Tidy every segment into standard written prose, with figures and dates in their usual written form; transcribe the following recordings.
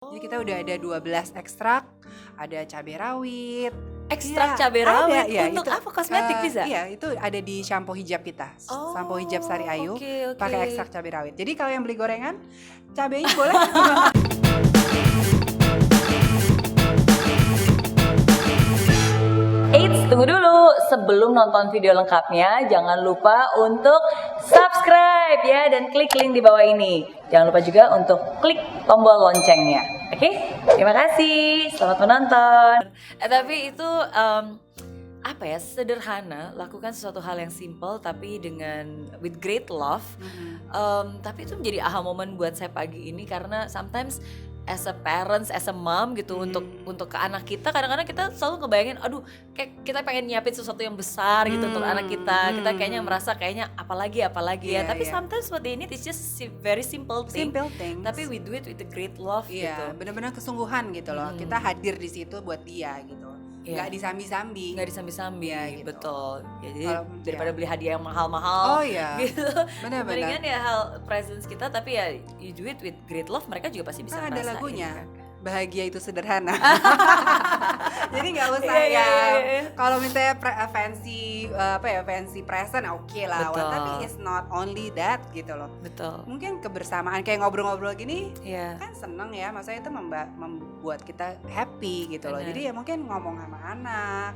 Jadi kita udah ada 12 ekstrak, ada cabai rawit. Ekstrak Iya, cabai ada, rawit ya, untuk itu, apa? Kosmetik bisa? Iya, itu ada di shampoo hijab kita. Shampoo hijab Sari Ayu oke. pakai ekstrak cabai rawit. Jadi kalau yang beli gorengan, cabainya boleh. Eits, tunggu dulu. Sebelum nonton video lengkapnya, jangan lupa untuk subscribe ya dan klik link di bawah ini. Jangan lupa juga untuk klik tombol loncengnya. Oke? Terima kasih. Selamat menonton. Tapi itu apa ya, sederhana, lakukan sesuatu hal yang simple tapi dengan with great love. Tapi itu menjadi aha moment buat saya pagi ini karena sometimes as a parents, as a mom gitu, untuk ke anak kita kadang-kadang kita selalu ngebayangin, aduh kayak kita pengen nyiapin sesuatu yang besar gitu untuk anak kita. Kita kayaknya merasa kayaknya apalagi ya. Tapi sometimes what they need is just very simple thing. Simple things. Tapi we do it with a great love gitu. Iya, benar-benar kesungguhan gitu loh. Kita hadir di situ buat dia gitu. Nggak disambi-sambi. Nggak disambi-sambi, ya, gitu. Betul. Ya, jadi daripada ya. beli hadiah yang mahal-mahal, Oh iya, gitu. benar-benar. Mendingan ya hal presence kita, tapi ya you do it with great love, mereka juga pasti bisa Kan ada ngerasain. lagunya, Kan? bahagia itu sederhana. Jadi nggak usah Iya. kalau misalnya fancy fancy present oke lah, Betul. tapi it's not only that gitu loh. Betul. Mungkin kebersamaan kayak ngobrol-ngobrol gini Iya. kan seneng ya, maksudnya itu membuat kita happy gitu loh. Benar. Jadi ya mungkin ngomong sama anak,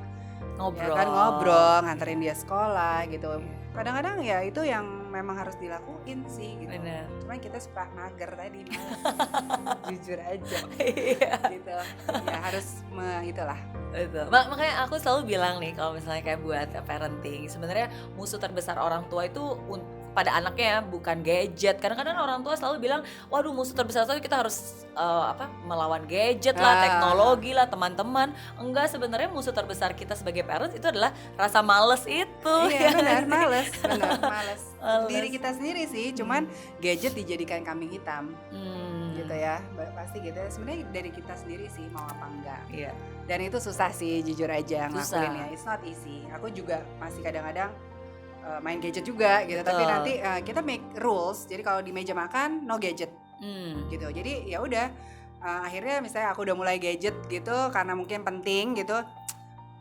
Ngobrol. ya kan ngobrol, nganterin dia sekolah gitu. Kadang-kadang ya itu yang memang harus dilakuin sih gitu. Benar. Cuman kita suka mager tadi, males. Jujur aja Iya. gitu. Ya harus itulah. Betul. Makanya aku selalu bilang nih, kalau misalnya kayak buat parenting, sebenarnya musuh terbesar orang tua itu pada anaknya bukan gadget. Kadang-kadang orang tua selalu bilang, waduh musuh terbesar itu kita harus melawan gadget lah, teknologi lah, teman-teman. Enggak, sebenarnya musuh terbesar kita sebagai parents itu adalah rasa males itu. Iya benar, males. Diri kita sendiri sih, cuman gadget dijadikan kambing hitam. Gitu ya, pasti gitu. Sebenarnya dari kita sendiri sih mau apa enggak. Iya. Dan itu susah sih, jujur aja Susah. ngakuinnya. It's not easy. Aku juga masih kadang-kadang main gadget juga gitu. Betul. Tapi nanti kita make rules. Jadi kalau di meja makan no gadget gitu. Jadi ya udah akhirnya misalnya aku udah mulai gadget gitu karena mungkin penting gitu.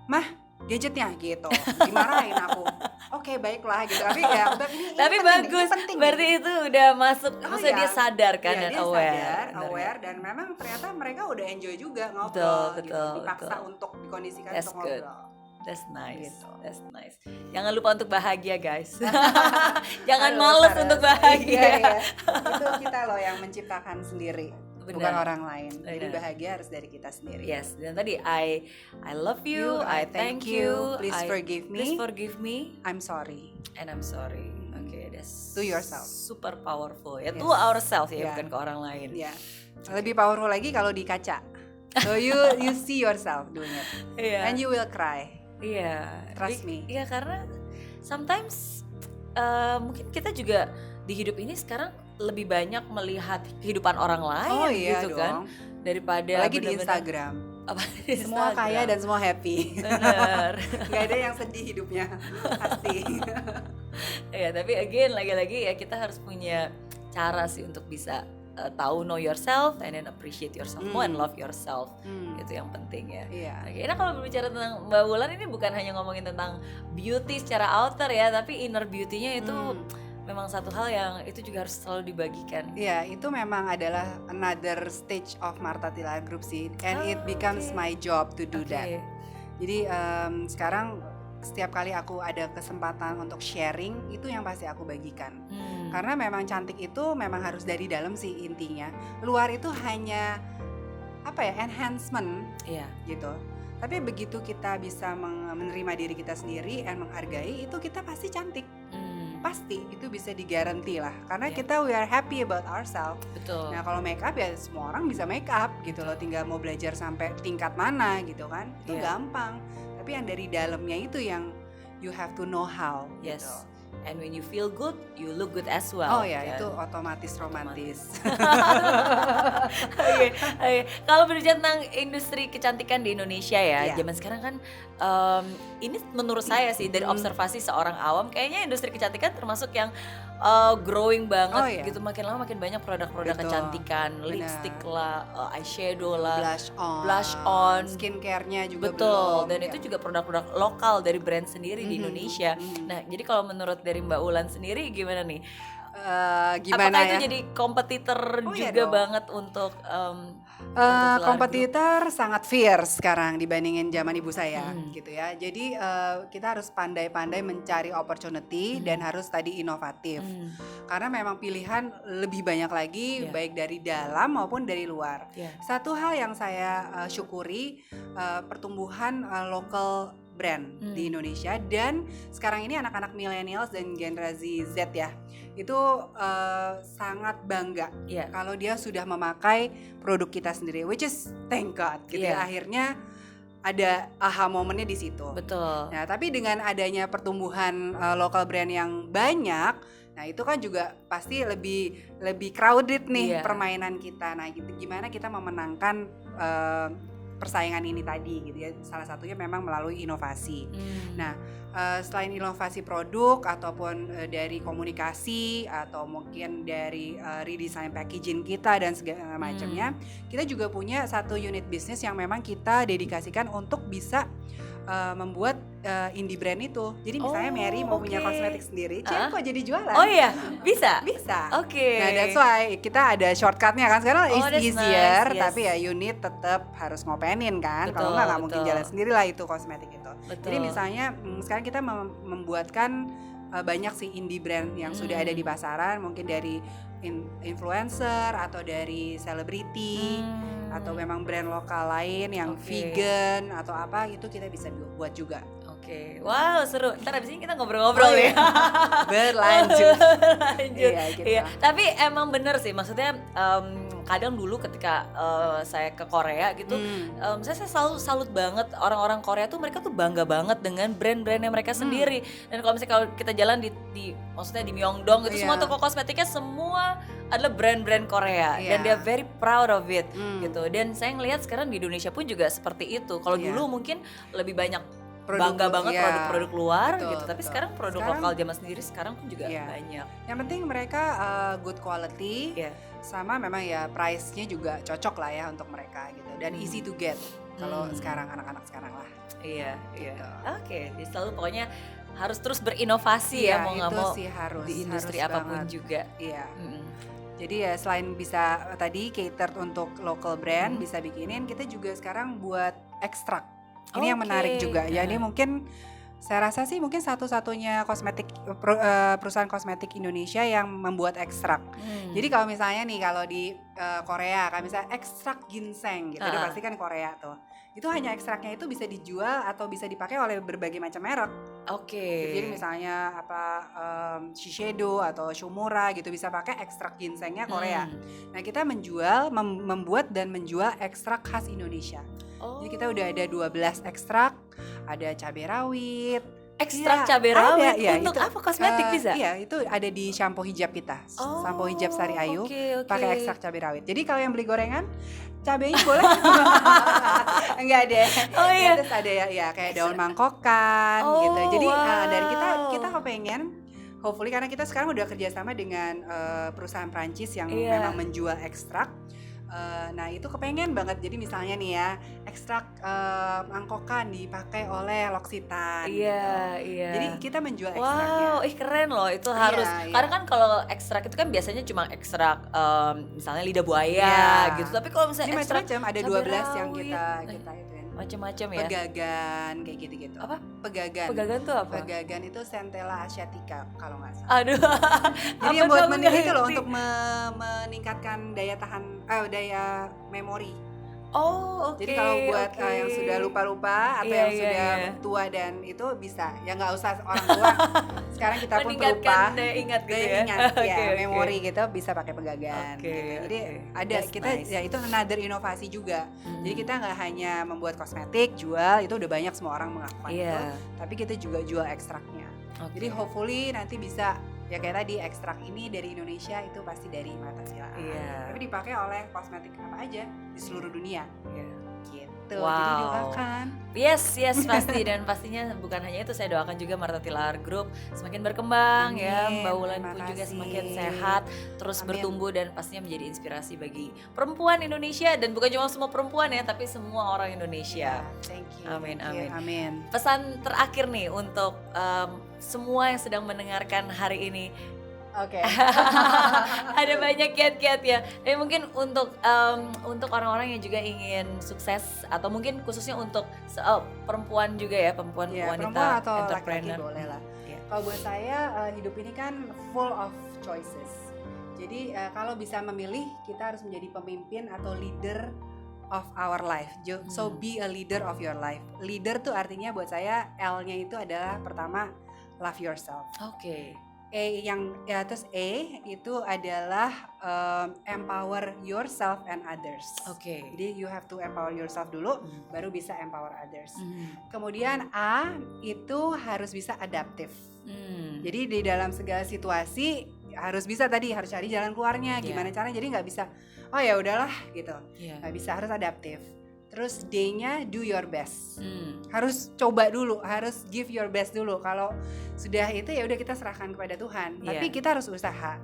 Mah, gadgetnya gitu. Dimarahin aku. Oke, baiklah gitu. Tapi ya udah ini Tapi penting, bagus, ini penting. berarti itu udah masuk, maksudnya iya. dia sadar kan, Iya, dan dia aware. sadar, Bener. aware, dan memang ternyata mereka udah enjoy juga ngobrol Betul, gitu. betul, Dipaksa betul. untuk dikondisikan That's untuk good. ngobrol. That's nice, Gitu. that's nice. Jangan lupa untuk bahagia guys. Jangan Harus, males harus. untuk bahagia. Iya. Itu kita loh yang menciptakan sendiri, bukan Benar. orang lain. Jadi Benar. bahagia harus dari kita sendiri. Yes, dan tadi I love you, I thank you, Please forgive me. Please forgive me, I'm sorry. and I'm sorry. Oke, that's To yourself. super powerful. Ya, Yes. to ourselves ya, Yeah. bukan ke orang lain. Ya, lebih powerful lagi kalau di kaca. So you see yourself doing it, Iya. and you will cry. Iya. Trust me. Iya, karena sometimes mungkin kita juga di hidup ini sekarang lebih banyak melihat kehidupan orang lain Oh iya gitu dong. kan, daripada Apalagi di benar-benar- Instagram. apa, di Semua Instagram. kaya dan semua happy. Bener. Gak ada yang sedih hidupnya, pasti. Ya, tapi again lagi-lagi ya kita harus punya cara sih untuk bisa tahu know yourself and then appreciate yourself more and love yourself. Itu yang penting ya. Iya. Oke, nah kalau berbicara tentang Mbak Wulan ini bukan hanya ngomongin tentang beauty secara outer ya, tapi inner beauty-nya itu memang satu hal yang itu juga harus selalu dibagikan. Iya, itu memang adalah another stage of Martha Tilaar Group sih, and it becomes my job to do that. Jadi sekarang setiap kali aku ada kesempatan untuk sharing, itu yang pasti aku bagikan. Karena memang cantik itu memang harus dari dalam sih intinya. Luar itu hanya enhancement Iya. gitu. Tapi begitu kita bisa menerima diri kita sendiri dan menghargai, itu kita pasti cantik. Pasti itu bisa digaranti lah. Karena Iya. kita we are happy about ourselves. Betul. Nah kalau make up ya semua orang bisa make up gitu loh. Tinggal mau belajar sampai tingkat mana gitu kan. Itu Iya. gampang. Tapi yang dari dalamnya itu yang you have to know how. Yes. Gitu. And when you feel good, you look good as well. Oh ya, kan? itu otomatis romantis. Oke. Kalau berbicara tentang industri kecantikan di Indonesia ya, Iya. zaman sekarang kan ini menurut saya sih dari observasi seorang awam, kayaknya industri kecantikan termasuk yang growing banget Oh, iya. gitu, makin lama makin banyak produk-produk Betul. kecantikan, Benar. lipstick lah, eyeshadow lah, blush on, skincare-nya juga betul, belum. dan itu juga produk-produk lokal dari brand sendiri di Indonesia. Mhm. Nah, jadi kalau menurut dari Mbak Ulan sendiri gimana nih? Gimana Apakah ya? itu jadi kompetitor Oh, iya juga dong. banget untuk Marta Tilaar Group? Kompetitor sangat fierce sekarang dibandingin zaman ibu saya gitu ya. Jadi kita harus pandai-pandai mencari opportunity dan harus tadi inovatif. Karena memang pilihan lebih banyak lagi baik dari dalam maupun dari luar. Satu hal yang saya syukuri pertumbuhan local brand di Indonesia, dan sekarang ini anak-anak millennials dan generasi Z ya, itu sangat bangga kalau dia sudah memakai produk kita sendiri, which is thank God gitu ya. Akhirnya ada aha momennya di situ. Betul. Nah, tapi dengan adanya pertumbuhan local brand yang banyak, nah itu kan juga pasti lebih crowded nih permainan kita. Nah, gimana kita memenangkan persaingan ini tadi gitu ya. Salah satunya memang melalui inovasi. Nah, selain inovasi produk ataupun dari komunikasi atau mungkin dari redesign packaging kita dan segala macamnya, kita juga punya satu unit bisnis yang memang kita dedikasikan untuk bisa membuat indie brand itu. Jadi misalnya Mary mau punya kosmetik sendiri, kok jadi jualan? Oh iya, bisa? Bisa. Oke. Nah, that's why kita ada shortcutnya kan. Sekarang that's easier, nice, yes. tapi ya unit tetap harus ngopenin kan. Kalau Betul, nggak mungkin betul. jalan sendiri lah itu kosmetik itu. Betul. Jadi misalnya sekarang kita membuatkan banyak sih indie brand yang sudah ada di pasaran, mungkin dari influencer atau dari selebriti atau memang brand lokal lain yang vegan atau apa, itu kita bisa buat juga. Oke, wow seru. Ntar abis ini kita ngobrol-ngobrol ya. Berlanjut. Lanjut. Iya, gitu. Iya. Tapi emang bener sih, maksudnya kadang dulu ketika saya ke Korea gitu, saya selalu salut banget orang-orang Korea tuh, mereka tuh bangga banget dengan brand-brandnya mereka sendiri. Dan kalau misalnya kalau kita jalan di maksudnya di Myeongdong gitu, semua toko kosmetiknya semua adalah brand-brand Korea dan dia very proud of it gitu. Dan saya ngelihat sekarang di Indonesia pun juga seperti itu. Kalau dulu mungkin lebih banyak bangga banget produk-produk luar gitu, tapi sekarang produk lokal zaman sendiri sekarang pun juga banyak. Yang penting mereka good quality, sama memang ya price-nya juga cocok lah ya untuk mereka gitu, dan easy to get kalau sekarang anak-anak sekarang lah. Iya, gitu. Oke, jadi selalu pokoknya harus terus berinovasi ya, mau nggak mau harus, di industri harus apapun banget. juga. Iya. Jadi ya selain bisa tadi cater untuk local brand, bisa bikinin, kita juga sekarang buat ekstrak. Ini yang menarik juga. Jadi mungkin saya rasa sih mungkin satu-satunya perusahaan kosmetik Indonesia yang membuat ekstrak. Jadi kalau misalnya nih kalau di Korea kan misalnya ekstrak ginseng gitu, udah pasti kan Korea tuh. Itu hanya ekstraknya itu bisa dijual atau bisa dipakai oleh berbagai macam merek. Jadi misalnya Shiseido atau Shumura gitu bisa pakai ekstrak ginsengnya Korea. Nah, kita membuat dan menjual ekstrak khas Indonesia. Jadi kita udah ada 12 ekstrak, ada cabai rawit. Ekstrak cabai rawit untuk itu, apa, kosmetik bisa? Iya, itu ada di shampoo hijab kita. Shampoo hijab Sari Ayu pakai ekstrak cabai rawit. Jadi kalau yang beli gorengan, cabainya boleh. Enggak deh. Terus ada ya kayak daun mangkokan gitu. Jadi dari kita kepengen, hopefully karena kita sekarang udah kerjasama dengan perusahaan Prancis yang memang menjual ekstrak. Nah itu kepengen banget, jadi misalnya nih ya ekstrak mangkokan dipakai oleh L'Occitane gitu. Jadi kita menjual ekstraknya. Wow, keren loh, itu harus. Karena kan kalau ekstrak itu kan biasanya cuma ekstrak misalnya lidah buaya gitu. Tapi kalau misalnya ini ekstrak macam-macam, ada 12 yang kita itu macam-macam ya. Pegagan kayak gitu-gitu. Apa? Pegagan. Pegagan tuh apa? Pegagan itu Centella asiatica kalau nggak salah. Aduh. Jadi yang buat itu loh untuk meningkatkan daya tahan daya memori. Jadi kalau buat yang sudah lupa-lupa atau yang sudah tua dan itu bisa. Ya nggak usah orang tua. Sekarang kita pun pelupa. Daya ingat gitu memori gitu bisa pakai pegagan. Gitu. Jadi ada kita ya itu another inovasi juga. Jadi kita nggak hanya membuat kosmetik, jual, itu udah banyak semua orang mengakukan itu. Tapi kita juga jual ekstraknya. Jadi hopefully nanti bisa ya kayak tadi ekstrak ini dari Indonesia itu pasti dari Marta Tilaar. Tapi dipakai oleh kosmetik apa aja di seluruh dunia. gitu. Wow. Jadi doakan. Yes pasti, dan pastinya bukan hanya itu, saya doakan juga Marta Tilaar Group semakin berkembang. Amin. Ya, Mbak Wulan Terima pun juga kasih. semakin sehat, terus Amin. bertumbuh dan pastinya menjadi inspirasi bagi perempuan Indonesia, dan bukan cuma semua perempuan ya, tapi semua orang Indonesia. Thank you. Amin, thank you, amin. amin. Pesan terakhir nih untuk semua yang sedang mendengarkan hari ini. Oke. Ada banyak kiat-kiat ya. Tapi mungkin untuk orang-orang yang juga ingin sukses, atau mungkin khususnya untuk perempuan juga ya, perempuan Ya, wanita perempuan atau laki-laki entrepreneur. boleh lah. Iya. Kalau buat saya hidup ini kan full of choices. Jadi kalau bisa memilih, kita harus menjadi pemimpin atau leader of our life. So be a leader of your life. Leader tuh artinya buat saya L-nya itu adalah pertama love yourself. Oke. Terus A itu adalah empower yourself and others. Oke. Jadi you have to empower yourself dulu, baru bisa empower others. Hmm. Kemudian A itu harus bisa adaptif. Jadi di dalam segala situasi harus bisa harus cari jalan keluarnya. Gimana caranya? Jadi nggak bisa, oh ya udahlah gitu. Nggak bisa, harus adaptif. Terus D-nya do your best. Harus coba dulu, harus give your best dulu. Kalau sudah itu ya udah kita serahkan kepada Tuhan. Tapi kita harus usaha.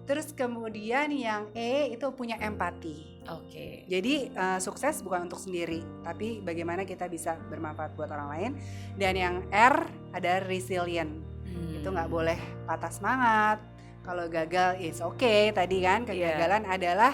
Terus kemudian yang E itu punya empati. Oke. Jadi sukses bukan untuk sendiri, tapi bagaimana kita bisa bermanfaat buat orang lain. Dan yang R ada resilient. Itu nggak boleh patah semangat. Kalau gagal it's okay tadi kan, kegagalan adalah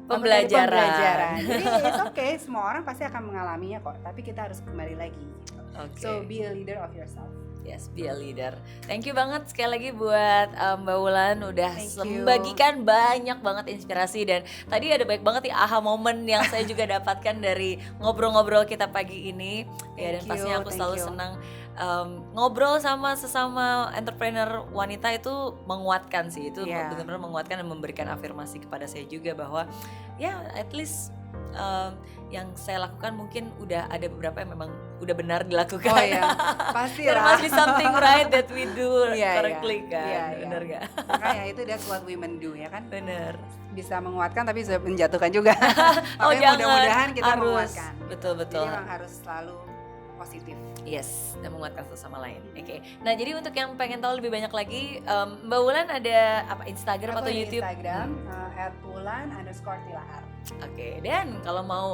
pembelajaran. Jadi it's okay, semua orang pasti akan mengalaminya kok, tapi kita harus kembali lagi. Okay. So be a leader of yourself. Yes, be a leader. Thank you banget sekali lagi buat Mbak Wulan udah Thank you. membagikan banyak banget inspirasi, dan tadi ada banyak banget ya aha moment yang saya juga dapatkan dari ngobrol-ngobrol kita pagi ini. Ya, dan pastinya aku selalu senang ngobrol sama sesama entrepreneur wanita, itu menguatkan sih, itu benar-benar menguatkan dan memberikan afirmasi kepada saya juga bahwa ya at least yang saya lakukan mungkin udah ada beberapa yang memang udah benar dilakukan. Oh ya, pasti There lah. must be something right that we do correctly kan, Iya. bener gak? Makanya itu that's what women do ya kan. Bener. Bisa menguatkan tapi bisa menjatuhkan juga. Oh Makanya jangan, mudah-mudahan kita harus menguatkan. betul-betul. Jadi memang harus selalu positif. Yes, dan menguatkan satu sama lain. Oke. Nah, jadi untuk yang pengen tahu lebih banyak lagi, Mbak Wulan ada apa, Instagram atau YouTube? Instagram @wulan_tilaar. Oke, dan kalau mau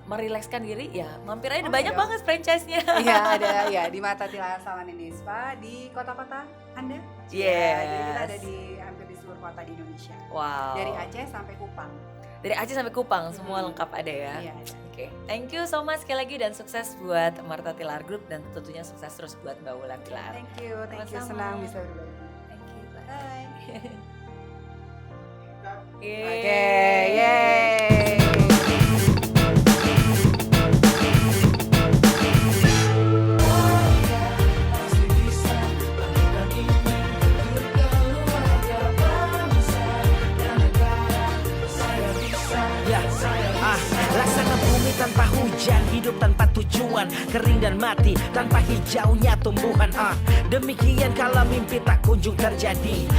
merilekskan diri ya mampir aja, banyak iya. banget franchise-nya. Iya, ada ya di Marta Tilaar Salon and Spa di kota-kota Anda. Yes. Ya, jadi kita ada di hampir di seluruh kota di Indonesia. Wow. Dari Aceh sampai Kupang. Dari Aceh sampai Kupang semua lengkap ada ya. Iya. Oke, thank you so much sekali lagi, dan sukses buat Marta Tilaar Group, dan tentunya sukses terus buat Mbak Wulan Tilaar. Thank you, Sama-sama. senang bisa berbagi. Thank you. Bye. Oke, Yay. Laksana bumi tanpa hujan, hidup tanpa tujuan, kering dan mati tanpa hijaunya tumbuhan. Demikian kalau mimpi tak kunjung terjadi.